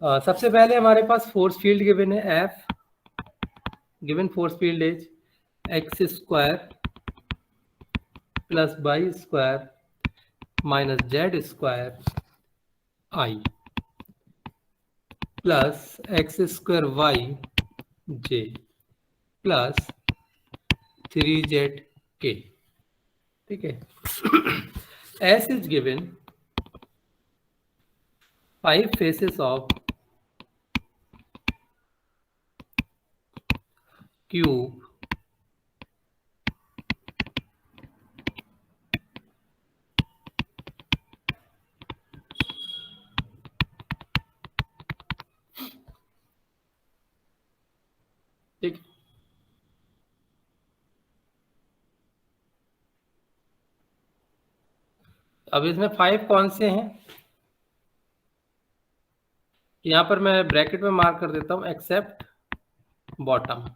सबसे पहले हमारे पास फोर्स फील्ड गिवन है f, given force field is x square plus y square minus z square i plus x square y j plus 3z k. ठीक है। S is given 5 faces of cube ठीक। अब इसमें 5 कौन से हैं, यहां पर मैं ब्रैकेट में मार्क कर देता हूं एक्सेप्ट बॉटम।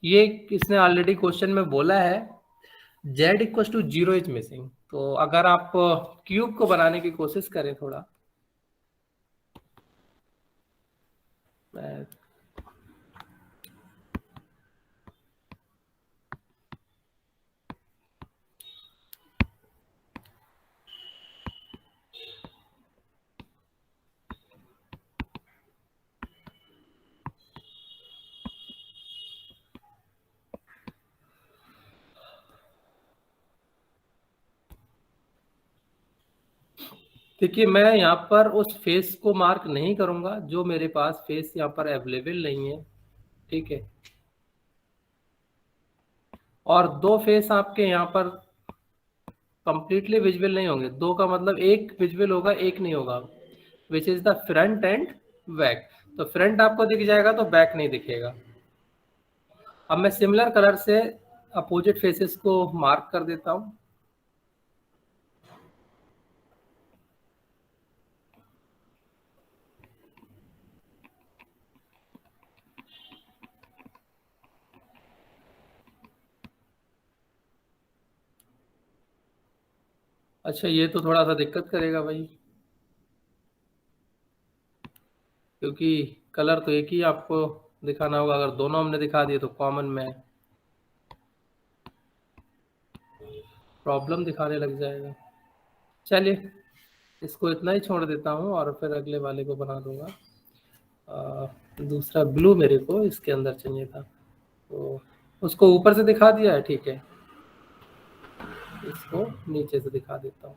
ये इसने ऑलरेडी क्वेश्चन में बोला है z equal to 0 is missing. तो अगर आप क्यूब को बनाने की कोशिश करें थोड़ा, मैं देखिए मैं यहाँ पर उस फेस को मार्क नहीं करूंगा जो मेरे पास फेस यहाँ पर अवेलेबल नहीं है। ठीक है। और 2 फेस आपके यहाँ पर कंप्लीटली विजिबल नहीं होंगे। 2 का मतलब एक विजिबल होगा एक नहीं होगा, which is the front end back. तो फ्रंट आपको दिख जाएगा तो बैक नहीं दिखेगा। अब मैं सिमिलर कलर से अपोजिट फेसेस को मार्क कर देता हूं। अच्छा ये तो थोड़ा सा दिक्कत करेगा भाई, क्योंकि कलर तो एक ही आपको दिखाना होगा। अगर दोनों हमने दिखा दिए तो कॉमन में प्रॉब्लम दिखाने लग जाएगा। चलिए इसको इतना ही छोड़ देता हूँ और फिर अगले वाले को बना दूंगा। दूसरा ब्लू मेरे को इसके अंदर चाहिए था, तो उसको ऊपर से दिखा दिया है। ठीक है, इसको नीचे से दिखा देता हूँ।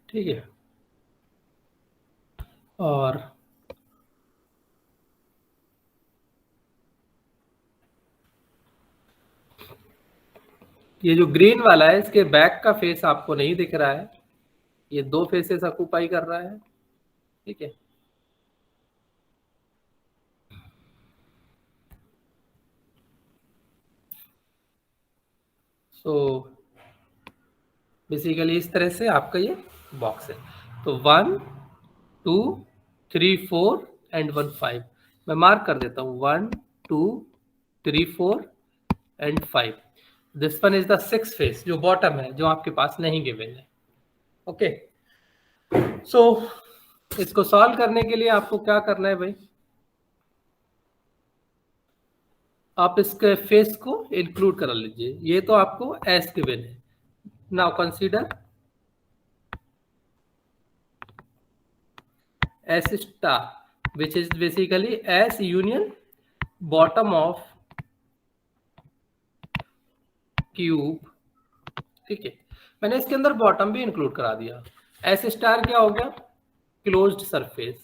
ठीक है। और ये जो ग्रीन वाला है इसके बैक का फेस आपको नहीं दिख रहा है, ये 2 फेसेस ऑक्यूपाई कर रहा है। ठीक है। सो बेसिकली इस तरह से आपका ये बॉक्स है। तो 1 2 3 4 एंड 1 5 मैं मार्क कर देता हूँ। 1 2 3 4 and 5। This one is the 6th face जो बॉटम है, जो आपके पास नहीं गिवन है। ओके। सो इसको सॉल्व करने के लिए आपको क्या करना है भाई, आप इसके फेस को इंक्लूड कर लीजिए। ये तो आपको एस गिवन है। Now consider S star which is basically S union bottom of cube. ठीक है, मैंने इसके अंदर बॉटम भी इंक्लूड करा दिया। एस स्टार क्या हो गया, क्लोज्ड सरफेस।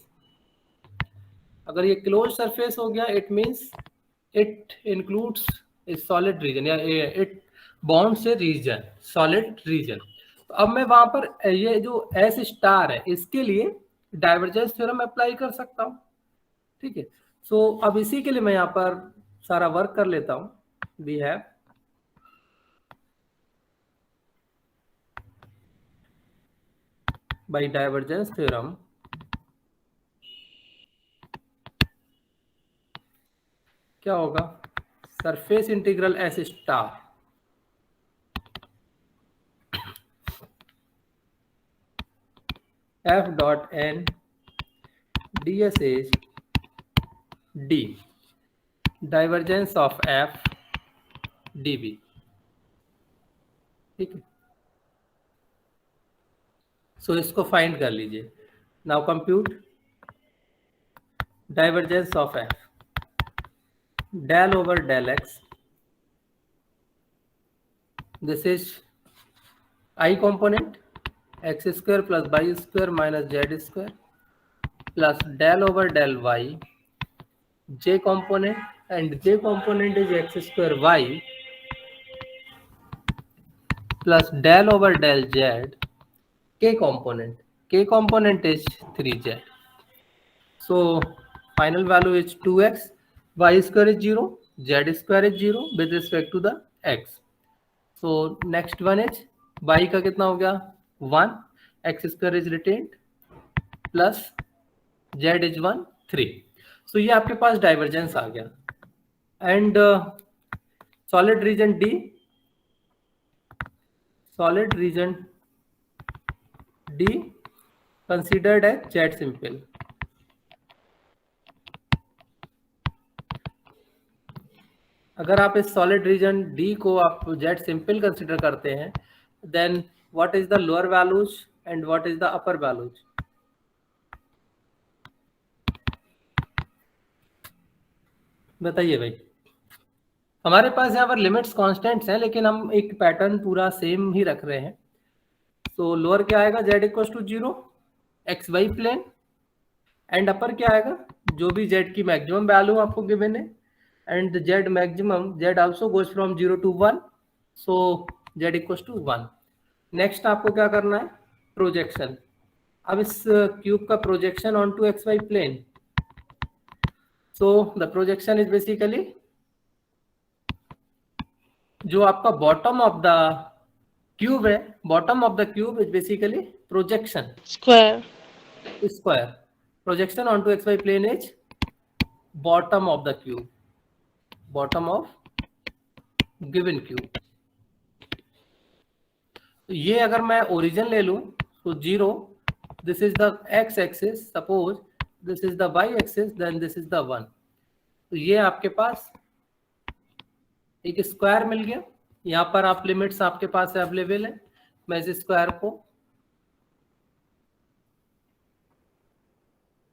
अगर ये क्लोज सरफेस हो गया it means it includes a solid region, या it bounds a region, solid region. तो अब मैं वहां पर ये जो एस स्टार है इसके लिए डाइवर्जेंस थ्योरम अप्लाई कर सकता हूँ। ठीक है। सो अब इसी के लिए मैं यहाँ पर सारा वर्क कर लेता हूँ। We have by divergence theorem क्या होगा, surface integral s star f dot n d s h d divergence of f d b. ठीक है, सो इसको फाइंड कर लीजिए। Now compute divergence of f del over del x, this is i component x square plus y square minus z square plus del over del y j component and j component is x square y plus del over del z k component is 3z. So final value is 2x, y square is 0, z square is 0 with respect to the x. So next one is y का कितना हो गया 1, x square is retained plus z is 1 3. So ये आपके पास divergence आ गया। And solid region D, solid region D considered as Z simple। अगर आप इस solid region D को आप Z simple consider करते हैं, then what is the lower values and what is the upper values? बताइए भाई। हमारे पास यहाँ पर लिमिट्स कांस्टेंट्स हैं, लेकिन हम एक पैटर्न पूरा सेम ही रख रहे हैं। तो लोअर क्या आएगा, z equal to 0 x y plane, and upper क्या आएगा, जो भी z की मैक्सिमम वैल्यू आपको गिवन है, and z maximum z also goes from 0 to 1, so z equal to 1। Next आपको क्या करना है, प्रोजेक्शन। अब इस क्यूब का projection onto x y plane, so the projection is basically जो आपका बॉटम ऑफ द क्यूब है, bottom of the cube is basically projection square projection onto x y plane is bottom of the cube, bottom of given cube. ये अगर मैं origin ले लूं तो 0, this is the x axis, suppose this is the y axis, then this is the 1। तो ये आपके पास एक स्क्वायर मिल गया। यहाँ पर आप लिमिट्स आपके पास अवेलेबल है, मैं इस स्क्वायर को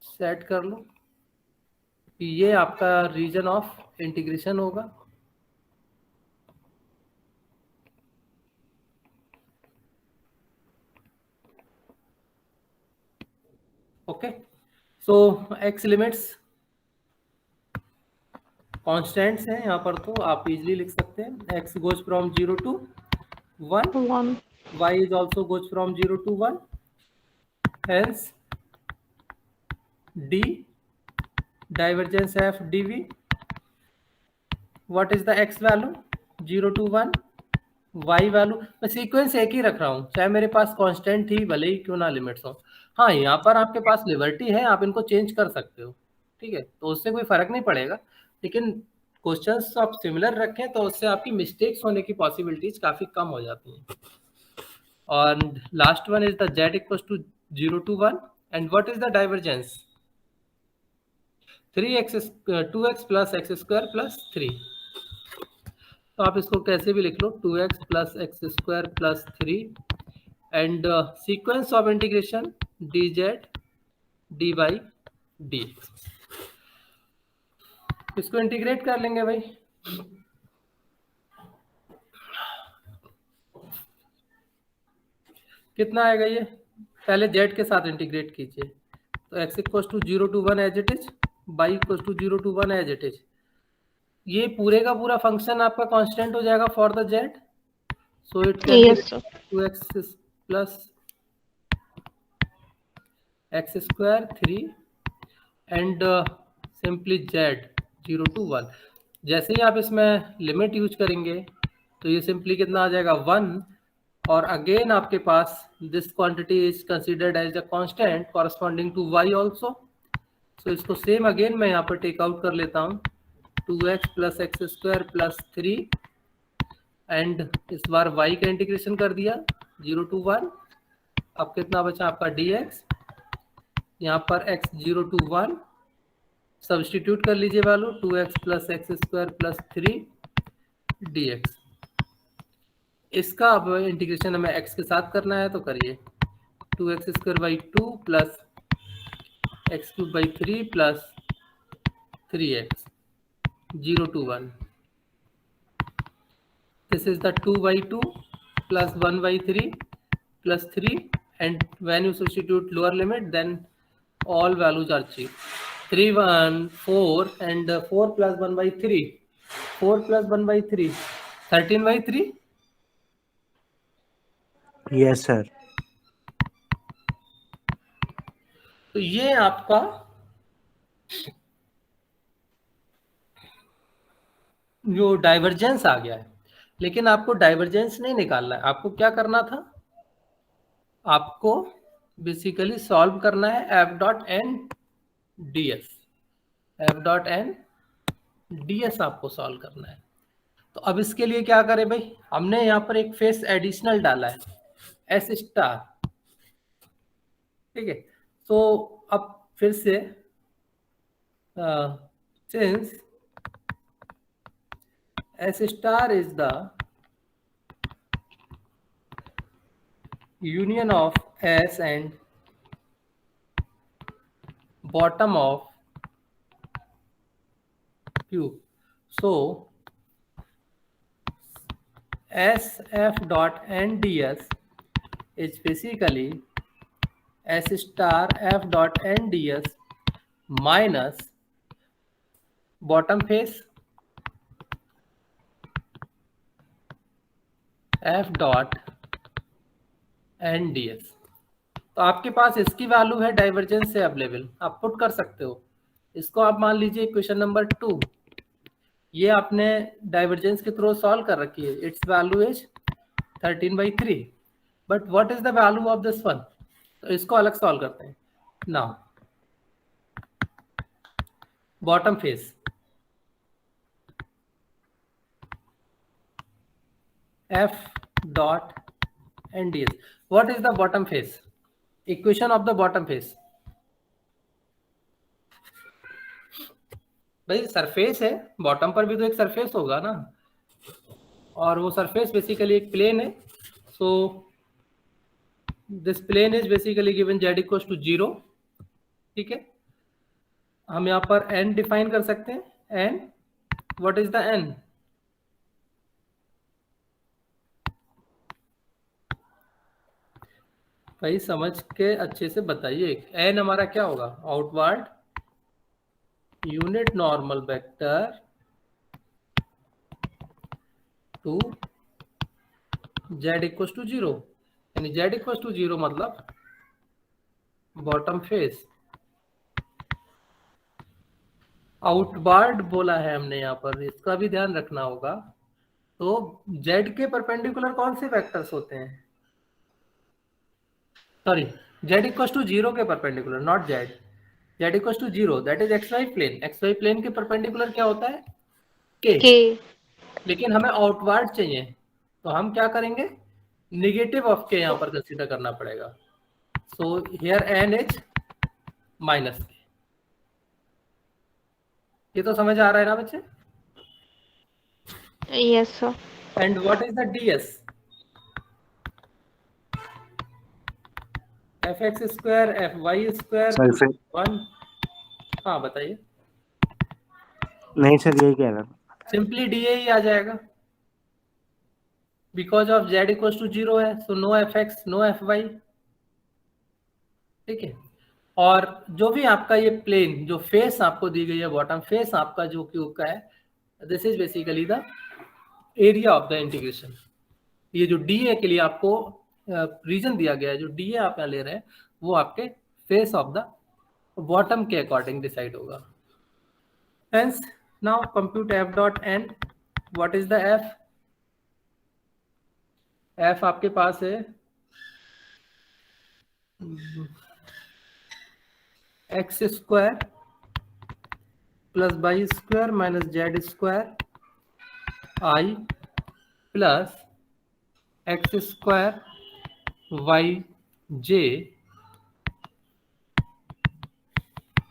सेट कर लूं कि ये आपका रीजन ऑफ इंटीग्रेशन होगा। ओके, सो एक्स लिमिट्स कॉन्स्टेंट्स हैं यहाँ पर, तो आप इजिली लिख सकते हैं। X goes from 0 to 1, y is also goes from 0 to 1, hence d divergence f dv, what is the x value 0 to 1, y value. मैं सीक्वेंस एक ही रख रहा हूँ, चाहे मेरे पास कांस्टेंट ही भले ही क्यों ना लिमिट्स हो। हाँ, यहाँ पर आपके पास लिबर्टी है, आप इनको चेंज कर सकते हो, ठीक है, तो उससे कोई फर्क नहीं पड़ेगा, लेकिन क्वेश्चंस आप सिमिलर रखें तो उससे आपकी मिस्टेक्स होने की पॉसिबिलिटीज काफी कम हो जाती हैं। और last one is the z equal to 0 to 1, and what is the divergence 2x plus x square plus 3। तो आप इसको कैसे भी लिख लो, 2x plus x square plus 3, and sequence of integration dz dy dx। इसको इंटीग्रेट कर लेंगे भाई। कितना आएगा ये, पहले z के साथ इंटीग्रेट कीजिए, तो x equal to 0 to 1 as it is, y equal to 0 to 1 as it is. ये पूरे का पूरा फंक्शन आपका कांस्टेंट हो जाएगा for the z, so it can be 2x plus x square 3 and simply z 0 to 1। जैसे ही आप इसमें लिमिट यूज करेंगे तो ये सिंपली कितना आ जाएगा 1, और अगेन आपके पास this quantity is considered as a constant corresponding to y also. So इसको सेम अगेन मैं यहाँ पर टेक आउट कर लेता हूँ, 2x plus x square plus 3 and इस बार y का इंटीग्रेशन कर दिया 0 to 1। अब कितना बचा आपका dx, यहाँ पर x 0 to 1 सब्सटीट्यूट कर लीजिए value 2x plus x square plus 3 dx। इसका अब इंटीग्रेशन हमें x के साथ करना है तो करिए 2x square by 2 plus x cube by 3 plus 3x 0 to 1। This is the 2 by 2 plus 1 by 3 plus 3, and when you substitute lower limit then all values are cheap. 3 1 4 and 4 plus 1 by 3, 4 plus 1 by 3 13 by 3। Yes sir. तो ये आपका जो divergence आ गया है, लेकिन आपको divergence नहीं निकालना है। आपको क्या करना था, आपको बेसिकली सॉल्व करना है f dot n d s, f dot n d s आपको सॉल्व करना है। तो अब इसके लिए क्या करें भाई, हमने यहाँ पर एक फेस एडिशनल डाला है एस स्टार, ठीक है। तो अब फिर से since S star is the union of S and bottom of Q. So SF dot NDS is basically S star F dot NDS minus bottom face F dot NDS। तो आपके पास इसकी value है डाइवर्जेंस से available, आप put कर सकते हो इसको। आप मान लीजिए क्वेश्चन नंबर 2 ये आपने डाइवर्जेंस के थ्रू सॉल्व कर रखी है, it's value is 13/3, but what is the value of this one, तो इसको अलग सॉल्व करते हैं। Now bottom face F dot NDS, what is the bottom face, equation of the bottom face। भाई सरफेस है, बॉटम पर भी तो एक सरफेस होगा ना, और वो सरफेस बेसिकली एक प्लेन है। So this plane is basically given z equals to 0, ठीक है। हम यहाँ पर n डिफाइन कर सकते हैं, n what is the n, भाई समझ के अच्छे से बताइए। n हमारा क्या होगा, outward unit normal vector to z equals to 0, यानी z इक्वल्स टू 0 मतलब बॉटम फेस। आउटवर्ड बोला है हमने यहाँ पर, इसका भी ध्यान रखना होगा। तो z के परपेंडिकुलर कौन से वेक्टर्स होते हैं, सॉरी z इक्वल्स टू 0 के perpendicular, not z equals to 0 that is xy plane. xy plane के परपेंडिकुलर क्या होता है, k, लेकिन हमें आउटवर्ड चाहिए, तो हम क्या करेंगे, निगेटिव ऑफ के यहाँ पर कंसीडर करना पड़ेगा। So here n is minus k। ये तो समझ आ रहा है ना बच्चे? Yes, sir. And what is the ds? fx square fy square 1। हाँ बताइए। नहीं सर यही कह रहा था, सिंपली dA ही आ जाएगा, because of z equals to 0 है, so no fx no fy, ठीक है। और जो भी आपका ये प्लेन जो फेस आपको दी गई है, बॉटम फेस आपका जो क्यूब का है, this is basically the area of the integration. ये जो डीए के लिए आपको रीजन दिया गया है, जो डीए आप यहाँ ले रहे हैं, वो आपके फेस ऑफ द बॉटम के अकॉर्डिंग डिसाइड होगा। Hence now compute f dot n, what is the f, f आपके पास है x square plus y square minus z square i plus x square y j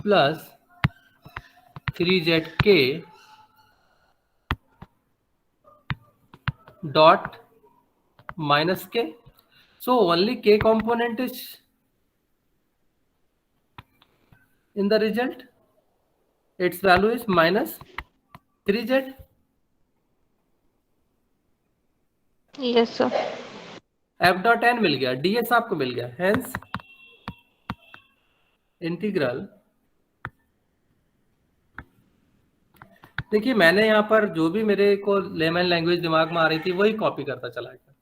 plus 3zk dot minus k. So only k component is in the result. Its value is minus 3z. Yes, sir. f dot n मिल गया, ds आपको मिल गया, hence integral. देखिए मैंने यहाँ पर जो भी मेरे को लेमन लैंग्वेज दिमाग में आ रही थी वही कॉपी करता चला गया।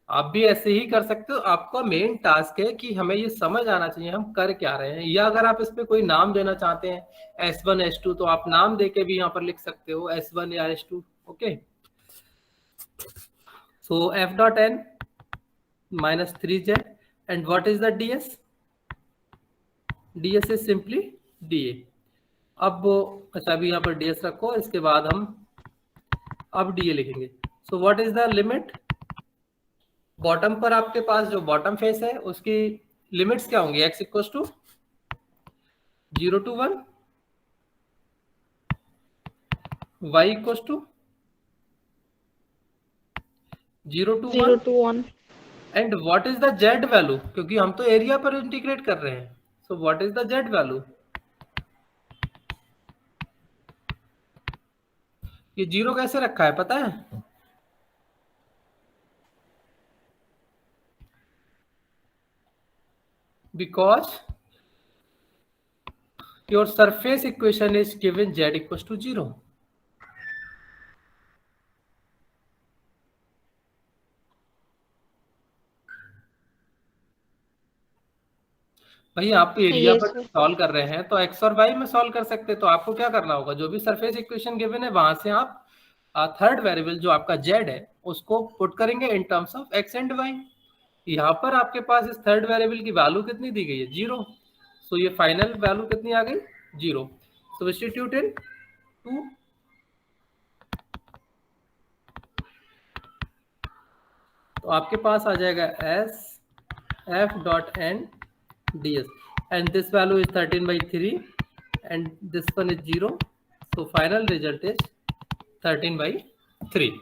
आप भी ऐसे ही कर सकते हो। आपका मेन टास्क है कि हमें ये समझ आना चाहिए हम कर क्या रहे हैं, या अगर आप इस पे कोई नाम देना चाहते हैं S1 S2 तो आप नाम देके भी यहाँ पर लिख सकते हो S1 या S2। Okay, so f dot n minus 3z and what is the ds? ds is simply dA। अब अच्छा अभी यहाँ पर ds रखो, इसके बाद हम अब dA लिखेंगे। सो what is the limit? Bottom पर आपके पास जो बॉटम फेस है उसकी लिमिट्स क्या होंगी? x equal to 0 to 1, y equal to 0 to 0 1 to 1. And what is the z value? क्योंकि हम तो एरिया पर इंटीग्रेट कर रहे हैं। So what is the z value? ये 0 कैसे रखा है पता है? Because your surface equation is given z equals to 0. भाई आप एरिया Yes, पर sir. सॉल्व कर रहे हैं तो x और y में सॉल्व कर सकते हैं। तो आपको क्या करना होगा, जो भी सरफेस इक्वेशन गिवन है वहां से आप थर्ड वेरिएबल जो आपका z है उसको पुट करेंगे in terms of x and y। यहाँ पर आपके पास इस थर्ड वेरिएबल की वैल्यू कितनी दी गई है? 0। सो ये फाइनल वैल्यू कितनी आ गई? 0। सब्स्टिट्यूट इन 2। तो आपके पास आ जाएगा s f dot n ds and this value is 13/3 and this one is 0. So final result is 13/3.